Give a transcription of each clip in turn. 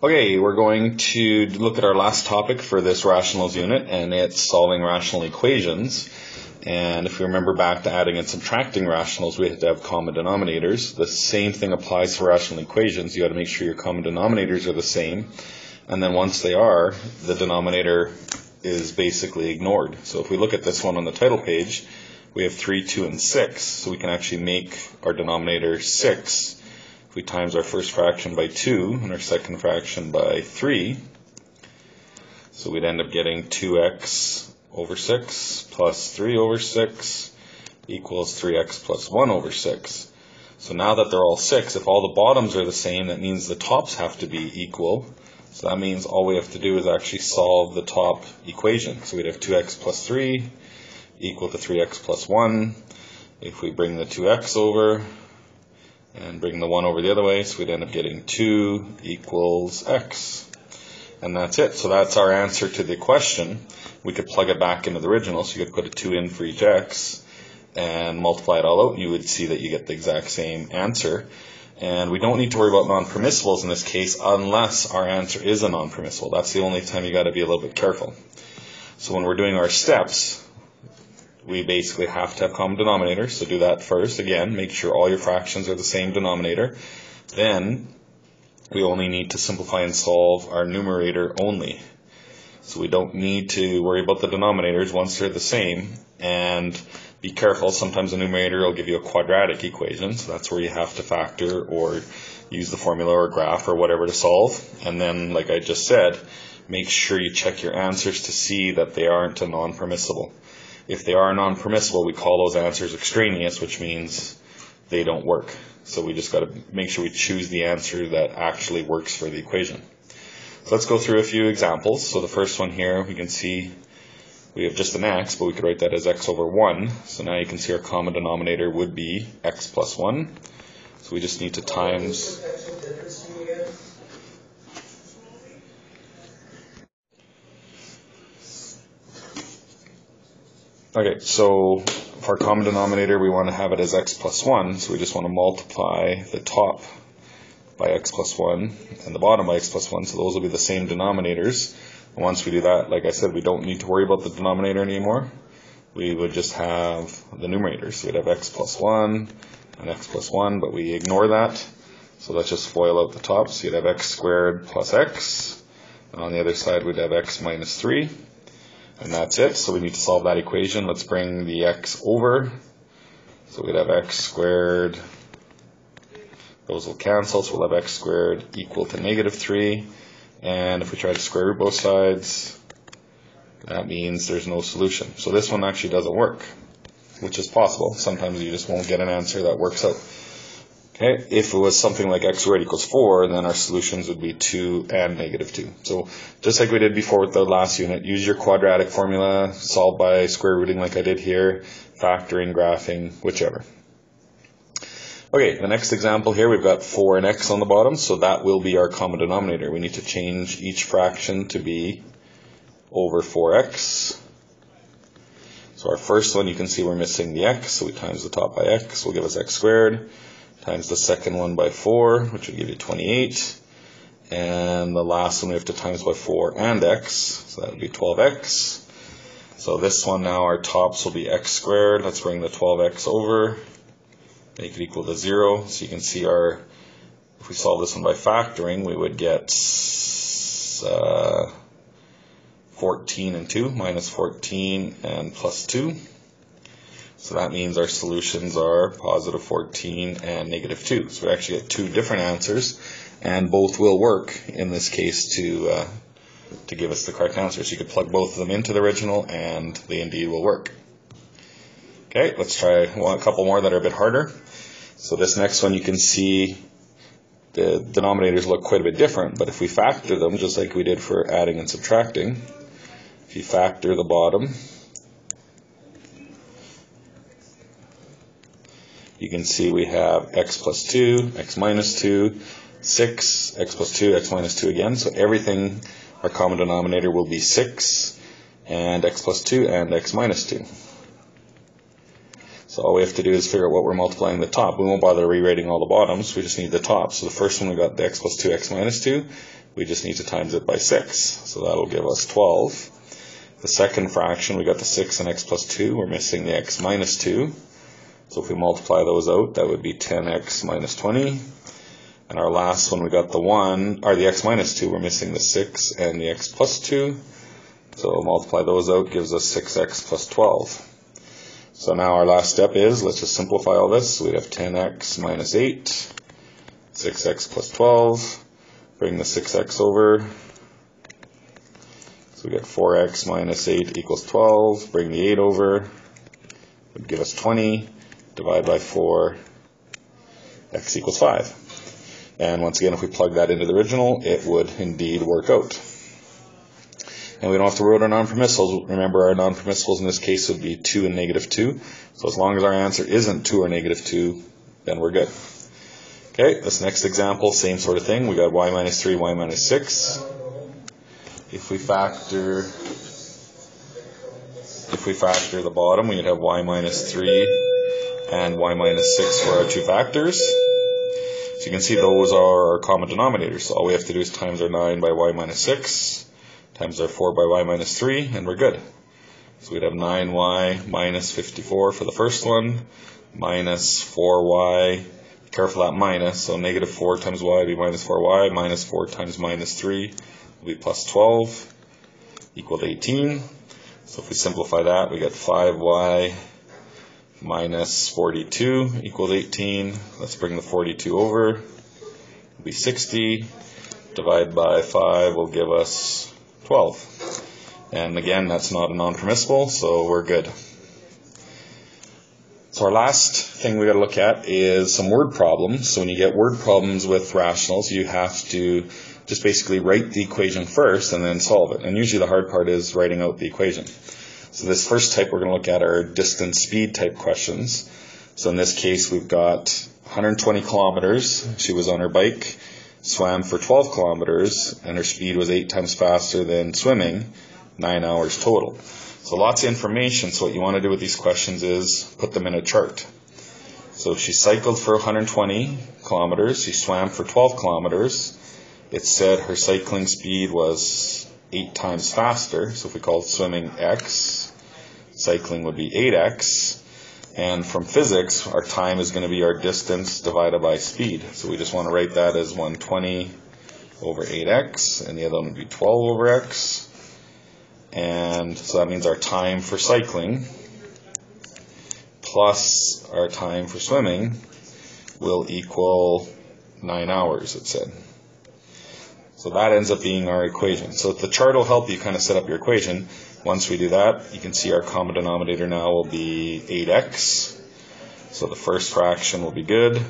Okay, we're going to look at our last topic for this rationals unit, and it's solving rational equations. And if you remember back to adding and subtracting rationals, we have to have common denominators. The same thing applies for rational equations. You got to make sure your common denominators are the same. And then once they are, the denominator is basically ignored. So if we look at this one on the title page, we have 3, 2, and 6. So we can actually make our denominator 6. If we times our first fraction by 2 and our second fraction by 3, so we'd end up getting 2x over 6 plus 3 over 6 equals 3x plus 1 over 6. So now that they're all 6, if all the bottoms are the same, that means the tops have to be equal. So that means all we have to do is actually solve the top equation. So we'd have 2x plus 3 equal to 3x plus 1. If we bring the 2x over and bring the 1 over the other way, so we'd end up getting 2 equals x. And that's it. So that's our answer to the question. We could plug it back into the original, so you could put a 2 in for each x and multiply it all out, and you would see that you get the exact same answer. And we don't need to worry about non-permissibles in this case unless our answer is a non-permissible. That's the only time you got to be a little bit careful. So when we're doing our steps, we basically have to have common denominators. So do that first. Again, make sure all your fractions are the same denominator. Then we only need to simplify and solve our numerator only. So we don't need to worry about the denominators once they're the same. And be careful, sometimes the numerator will give you a quadratic equation. So that's where you have to factor or use the formula or graph or whatever to solve. And then, like I just said, make sure you check your answers to see that they aren't a non-permissible. If they are non-permissible, we call those answers extraneous, which means they don't work. So we just got to make sure we choose the answer that actually works for the equation. So let's go through a few examples. So the first one here, we can see we have just an x, but we could write that as x over 1. So now you can see our common denominator would be x plus 1. So we just need to times... Okay, so for our common denominator, we want to have it as x plus 1, so we just want to multiply the top by x plus 1 and the bottom by x plus 1, so those will be the same denominators. And once we do that, like I said, we don't need to worry about the denominator anymore. We would just have the numerators. So we'd have x plus 1 and x plus 1, but we ignore that. So let's just FOIL out the top. So you'd have x squared plus x, and on the other side we'd have x minus 3. And that's it. So we need to solve that equation. Let's bring the x over. So we'd have x squared. Those will cancel. So we'll have x squared equal to negative 3. And if we try to square root both sides, that means there's no solution. So this one actually doesn't work, which is possible. Sometimes you just won't get an answer that works out. Okay, if it was something like x squared equals 4, then our solutions would be 2 and negative 2. So just like we did before with the last unit, use your quadratic formula, solve by square rooting like I did here, factoring, graphing, whichever. Okay, the next example here, we've got 4 and x on the bottom, so that will be our common denominator. We need to change each fraction to be over 4x. So our first one, you can see we're missing the x, so we times the top by x, will give us x squared. Times the second one by 4, which will give you 28. And the last one we have to times by 4 and x, so that would be 12x. So this one now, our tops will be x squared. Let's bring the 12x over, make it equal to 0. So you can see if we solve this one by factoring, we would get 14 and 2, minus 14 and plus 2. So that means our solutions are positive 14 and negative 2. So we actually get 2 different answers, and both will work in this case to give us the correct answer. So you could plug both of them into the original, and they indeed will work. Okay, let's try a couple more that are a bit harder. So this next one, you can see the denominators look quite a bit different, but if we factor them, just like we did for adding and subtracting, if you factor the bottom, you can see we have x plus 2, x minus 2, 6, x plus 2, x minus 2 again. So everything, our common denominator will be 6, and x plus 2, and x minus 2. So all we have to do is figure out what we're multiplying the top. We won't bother rewriting all the bottoms, we just need the top. So the first one we got the x plus 2, x minus 2. We just need to times it by 6. So that'll give us 12. The second fraction, we got the 6 and x plus 2. We're missing the x minus 2. So if we multiply those out, that would be 10x minus 20. And our last one, we got the x minus 2. We're missing the 6 and the x plus 2. So we'll multiply those out, gives us 6x plus 12. So now our last step is, let's just simplify all this. So we have 10x minus 8, 6x plus 12. Bring the 6x over. So we get 4x minus 8 equals 12. Bring the 8 over. Would give us 20. Divide by 4. X equals 5. And once again, if we plug that into the original, it would indeed work out. And we don't have to worry about our non-permissibles. Remember, our non-permissibles in this case would be 2 and negative 2. So as long as our answer isn't 2 or negative 2, then we're good. Okay, this next example, same sort of thing. We got y minus 3, y minus 6. If we factor the bottom, we'd have y minus 3 and y minus 6 for our two factors. So you can see those are our common denominators. So all we have to do is times our 9 by y minus 6, times our 4 by y minus 3, and we're good. So we'd have 9y minus 54 for the first one, minus 4y. Careful that minus, so negative 4 times y would be minus 4y, minus 4 times minus 3 will be plus 12, equal to 18. So if we simplify that, we get 5y minus 42 equals 18. Let's bring the 42 over. It'll be 60. Divide by 5 will give us 12. And again, that's not a non-permissible, so we're good. So our last thing we got to look at is some word problems. So when you get word problems with rationals, you have to just basically write the equation first and then solve it. And usually the hard part is writing out the equation. So this first type we're going to look at are distance speed type questions. So in this case, we've got 120 kilometers. She was on her bike, swam for 12 kilometers, and her speed was 8 times faster than swimming, 9 hours total. So lots of information. So what you want to do with these questions is put them in a chart. So she cycled for 120 kilometers. She swam for 12 kilometers. It said her cycling speed was 8 times faster. So if we call swimming x, cycling would be 8x. And from physics, our time is going to be our distance divided by speed. So we just want to write that as 120 over 8x, and the other one would be 12 over x. And so that means our time for cycling plus our time for swimming will equal 9 hours, it said. So that ends up being our equation. So the chart will help you kind of set up your equation. Once we do that, you can see our common denominator now will be 8x. So the first fraction will be good,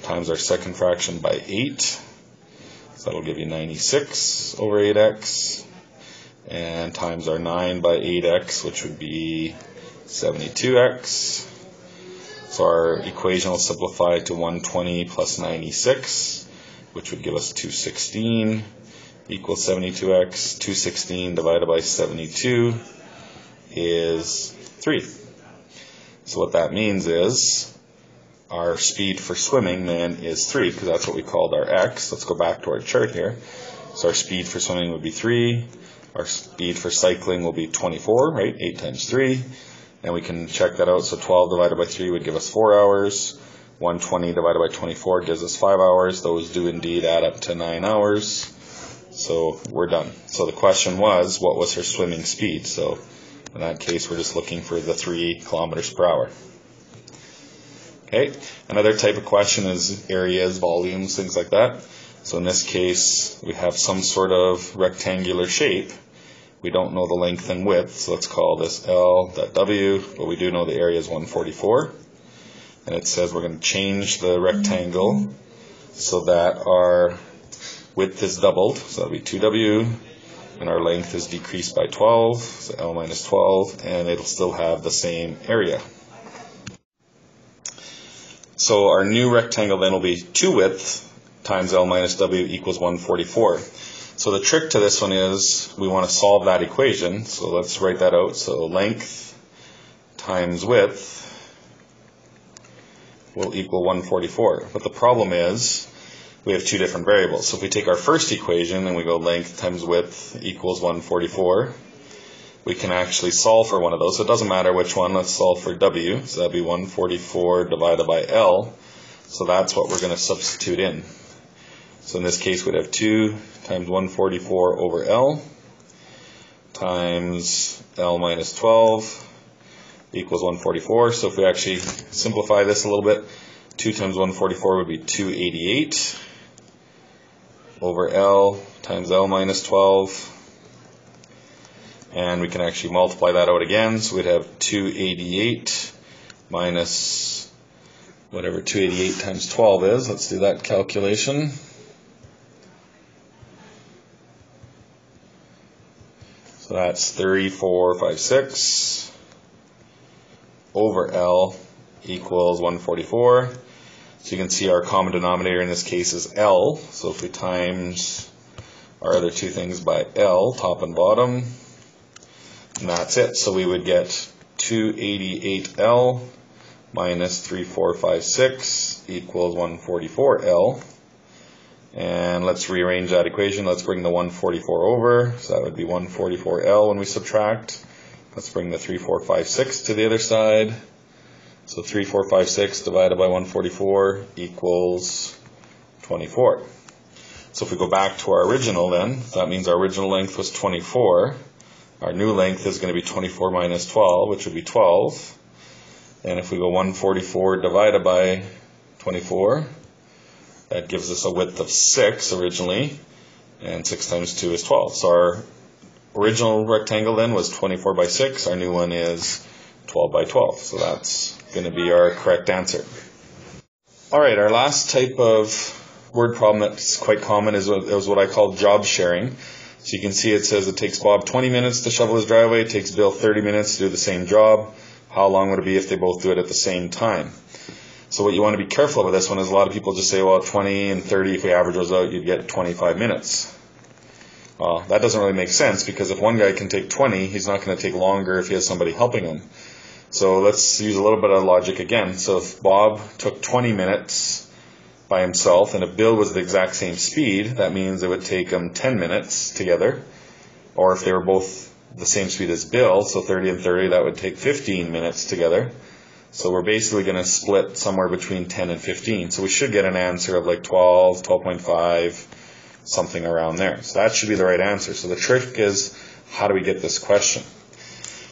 times our second fraction by 8. So that'll give you 96 over 8x. And times our 9 by 8x, which would be 72x. So our equation will simplify to 120 plus 96, which would give us 216 equals 72x. 216 divided by 72 is 3. So what that means is our speed for swimming then is 3, because that's what we called our x. Let's go back to our chart here. So our speed for swimming would be 3. Our speed for cycling will be 24, right? 8 times 3. And we can check that out. So 12 divided by 3 would give us 4 hours. 120 divided by 24 gives us 5 hours. Those do indeed add up to 9 hours. So we're done. So the question was, what was her swimming speed? So in that case, we're just looking for the 3 kilometers per hour. Okay. Another type of question is areas, volumes, things like that. So in this case, we have some sort of rectangular shape. We don't know the length and width, so let's call this L.W, but we do know the area is 144. And it says we're going to change the rectangle so that our width is doubled, so that'll be 2W, and our length is decreased by 12, so L minus 12, and it'll still have the same area. So our new rectangle then will be 2 width times L minus W equals 144. So the trick to this one is we want to solve that equation. So let's write that out. So length times width will equal 144. But the problem is we have two different variables. So if we take our first equation and we go length times width equals 144, we can actually solve for one of those. So it doesn't matter which one. Let's solve for W. So that'd be 144 divided by L. So that's what we're going to substitute in. So in this case, we'd have 2 times 144 over L times L minus 12 equals 144. So if we actually simplify this a little bit, 2 times 144 would be 288 over L times L minus 12. And we can actually multiply that out again. So we'd have 288 minus whatever 288 times 12 is. Let's do that calculation. So that's 3456 over L equals 144. So you can see our common denominator in this case is L. So if we times our other two things by L, top and bottom, and that's it. So we would get 288L minus 3456 equals 144L. And let's rearrange that equation. Let's bring the 144 over. So that would be 144L when we subtract. Let's bring the 3456 to the other side. So 3456 divided by 144 equals 24. So if we go back to our original then, that means our original length was 24. Our new length is going to be 24 minus 12, which would be 12. And if we go 144 divided by 24, that gives us a width of 6 originally, and 6 times 2 is 12. So our original rectangle then was 24 by 6. Our new one is 12 by 12. So that's going to be our correct answer. All right, our last type of word problem that's quite common is what I call job sharing. So you can see it says it takes Bob 20 minutes to shovel his driveway, it takes Bill 30 minutes to do the same job. How long would it be if they both do it at the same time? So what you want to be careful with this one is a lot of people just say, well, 20 and 30, if we average those out, you'd get 25 minutes. Well, that doesn't really make sense, because if one guy can take 20, he's not going to take longer if he has somebody helping him. So let's use a little bit of logic again. So if Bob took 20 minutes by himself, and if Bill was the exact same speed, that means it would take them 10 minutes together. Or if they were both the same speed as Bill, so 30 and 30, that would take 15 minutes together. So we're basically going to split somewhere between 10 and 15. So we should get an answer of like 12, 12.5, something around there. So that should be the right answer. So the trick is, how do we get this question?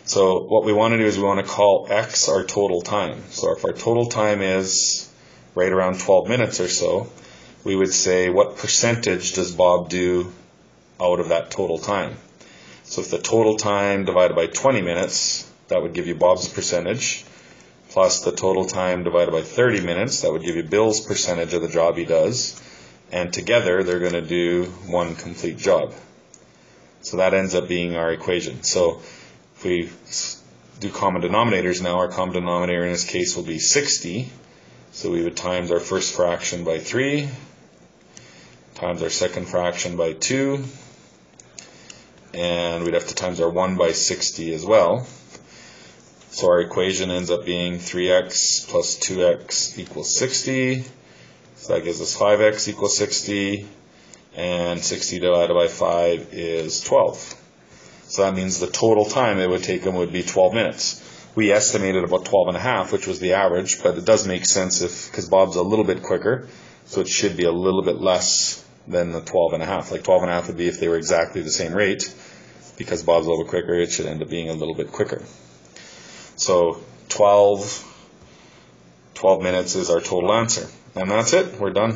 So what we want to do is we want to call X our total time. So if our total time is right around 12 minutes or so, we would say, what percentage does Bob do out of that total time? So if the total time divided by 20 minutes, that would give you Bob's percentage, plus the total time divided by 30 minutes, that would give you Bill's percentage of the job he does, and together they're going to do one complete job. So that ends up being our equation. So if we do common denominators now, our common denominator in this case will be 60. So we would times our first fraction by 3, times our second fraction by 2, and we'd have to times our 1 by 60 as well. So our equation ends up being 3x plus 2x equals 60. So that gives us 5x equals 60, and 60 divided by 5 is 12. So that means the total time it would take them would be 12 minutes. We estimated about 12 and a half, which was the average, but it does make sense because Bob's a little bit quicker, so it should be a little bit less than the 12 and a half. Like 12 and a half would be if they were exactly the same rate. Because Bob's a little bit quicker, it should end up being a little bit quicker. So 12 minutes is our total answer. And that's it. We're done.